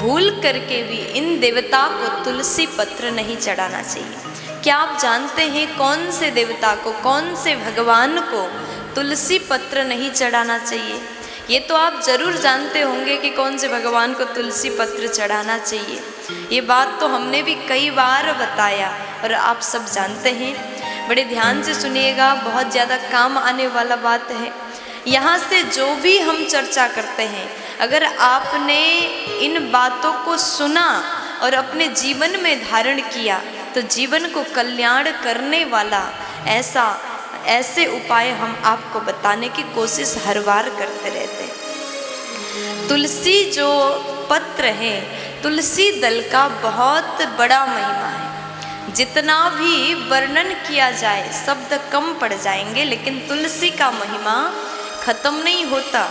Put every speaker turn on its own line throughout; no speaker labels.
भूल करके भी इन देवता को तुलसी पत्र नहीं चढ़ाना चाहिए। क्या आप जानते हैं कौन से देवता को, कौन से भगवान को तुलसी पत्र नहीं चढ़ाना चाहिए? ये तो आप जरूर जानते होंगे कि कौन से भगवान को तुलसी पत्र चढ़ाना चाहिए। ये बात तो हमने भी कई बार बताया और आप सब जानते हैं। बड़े ध्यान से सुनिएगा, बहुत ज़्यादा काम आने वाला बात है। यहाँ से जो भी हम चर्चा करते हैं, अगर आपने इन बातों को सुना और अपने जीवन में धारण किया तो जीवन को कल्याण करने वाला ऐसे उपाय हम आपको बताने की कोशिश हर बार करते रहते हैं। तुलसी जो पत्र है, तुलसी दल का बहुत बड़ा महिमा है। जितना भी वर्णन किया जाए शब्द कम पड़ जाएंगे, लेकिन तुलसी का महिमा खत्म नहीं होता।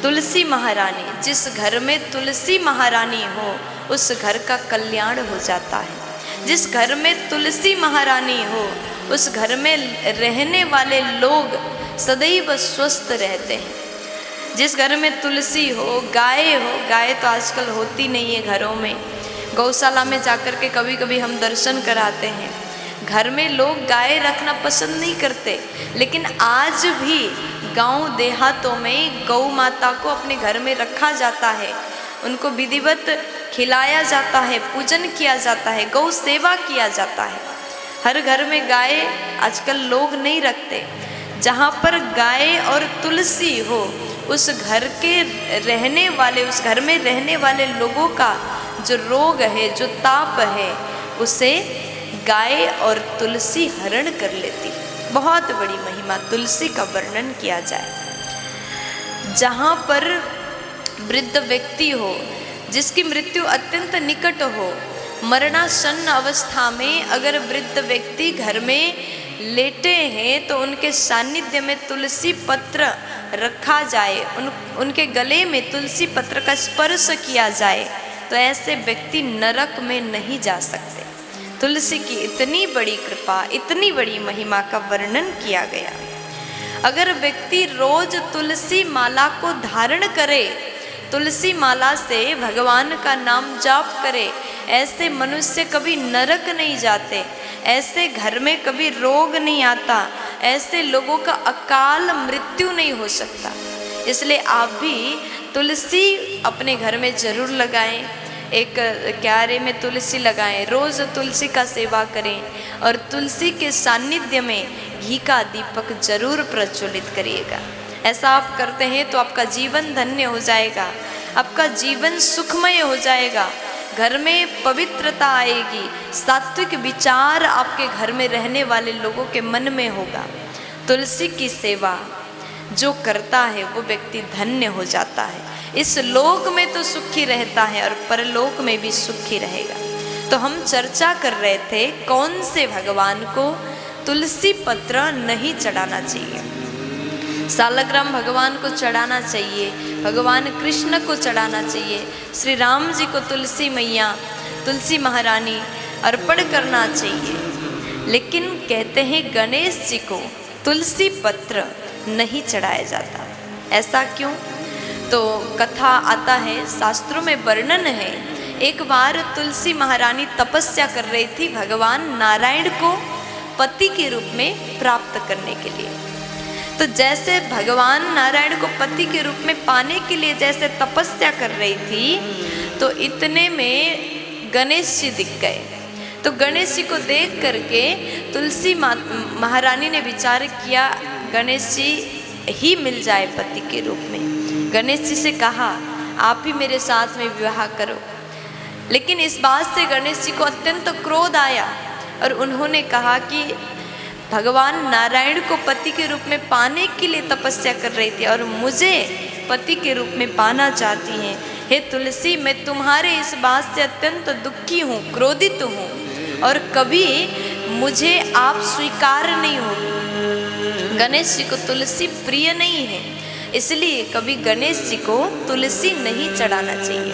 तुलसी महारानी, जिस घर में तुलसी महारानी हो उस घर का कल्याण हो जाता है। जिस घर में तुलसी महारानी हो उस घर में रहने वाले लोग सदैव स्वस्थ रहते हैं। जिस घर में तुलसी हो, गाय तो आजकल होती नहीं है घरों में, गौशाला में जाकर के कभी कभी हम दर्शन कराते हैं। घर में लोग गाय रखना पसंद नहीं करते, लेकिन आज भी गांव देहातों में गौ माता को अपने घर में रखा जाता है, उनको विधिवत खिलाया जाता है, पूजन किया जाता है, गौ सेवा किया जाता है। हर घर में गाय आजकल लोग नहीं रखते। जहाँ पर गाय और तुलसी हो उस घर के रहने वाले, उस घर में रहने वाले लोगों का जो रोग है, जो ताप है, उसे गाय और तुलसी हरण कर लेती। बहुत बड़ी महिमा तुलसी का वर्णन किया जाए। जहाँ पर वृद्ध व्यक्ति हो, जिसकी मृत्यु अत्यंत निकट हो, मरणासन्न अवस्था में अगर वृद्ध व्यक्ति घर में लेटे हैं तो उनके सानिध्य में तुलसी पत्र रखा जाए, उनके गले में तुलसी पत्र का स्पर्श किया जाए तो ऐसे व्यक्ति नरक में नहीं जा सकते। तुलसी की इतनी बड़ी कृपा, इतनी बड़ी महिमा का वर्णन किया गया। अगर व्यक्ति रोज तुलसी माला को धारण करे, तुलसी माला से भगवान का नाम जाप करे, ऐसे मनुष्य कभी नरक नहीं जाते, ऐसे घर में कभी रोग नहीं आता, ऐसे लोगों का अकाल मृत्यु नहीं हो सकता। इसलिए आप भी तुलसी अपने घर में जरूर लगाएं। एक क्यारे में तुलसी लगाएं, रोज़ तुलसी का सेवा करें और तुलसी के सानिध्य में घी का दीपक जरूर प्रज्वलित करिएगा। ऐसा आप करते हैं तो आपका जीवन धन्य हो जाएगा, आपका जीवन सुखमय हो जाएगा, घर में पवित्रता आएगी, सात्विक विचार आपके घर में रहने वाले लोगों के मन में होगा। तुलसी की सेवा जो करता है वो व्यक्ति धन्य हो जाता है। इस लोक में तो सुखी रहता है और परलोक में भी सुखी रहेगा। तो हम चर्चा कर रहे थे कौन से भगवान को तुलसी पत्र नहीं चढ़ाना चाहिए। सालग्राम भगवान को चढ़ाना चाहिए, भगवान कृष्ण को चढ़ाना चाहिए, श्री राम जी को तुलसी मैया, तुलसी महारानी अर्पण करना चाहिए। लेकिन कहते हैं गणेश जी को तुलसी पत्र नहीं चढ़ाया जाता। ऐसा क्यों? तो कथा आता है, शास्त्रों में वर्णन है, एक बार तुलसी महारानी तपस्या कर रही थी भगवान नारायण को पति के रूप में प्राप्त करने के लिए। तो जैसे भगवान नारायण को पति के रूप में पाने के लिए जैसे तपस्या कर रही थी, तो इतने में गणेश जी दिख गए। तो गणेश जी को देख करके तुलसी महारानी ने विचार किया गणेश जी ही मिल जाए पति के रूप में। गणेश जी से कहा आप ही मेरे साथ में विवाह करो। लेकिन इस बात से गणेश जी को अत्यंत क्रोध आया और उन्होंने कहा कि भगवान नारायण को पति के रूप में पाने के लिए तपस्या कर रही थी और मुझे पति के रूप में पाना चाहती हैं। हे तुलसी, मैं तुम्हारे इस बात से अत्यंत दुखी हूँ, क्रोधित हूँ और कभी मुझे आप स्वीकार नहीं होगी। गणेश जी को तुलसी प्रिय नहीं है, इसलिए कभी गणेश जी को तुलसी नहीं चढ़ाना चाहिए।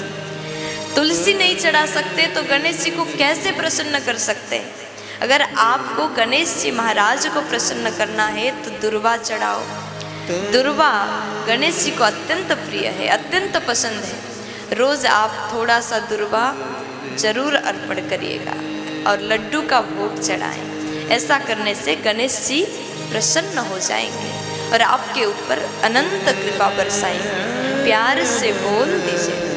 तुलसी नहीं चढ़ा सकते तो गणेश जी को कैसे प्रसन्न कर सकते हैं? अगर आपको गणेश जी महाराज को प्रसन्न करना है तो दुर्वा चढ़ाओ। दुर्वा गणेश जी को अत्यंत प्रिय है, अत्यंत पसंद है। रोज़ आप थोड़ा सा दुर्वा जरूर अर्पण करिएगा और लड्डू का भोग चढ़ाएं। ऐसा करने से गणेश जी प्रसन्न हो जाएंगे और आपके ऊपर अनंत कृपा बरसाएंगे। प्यार से बोल दीजिए।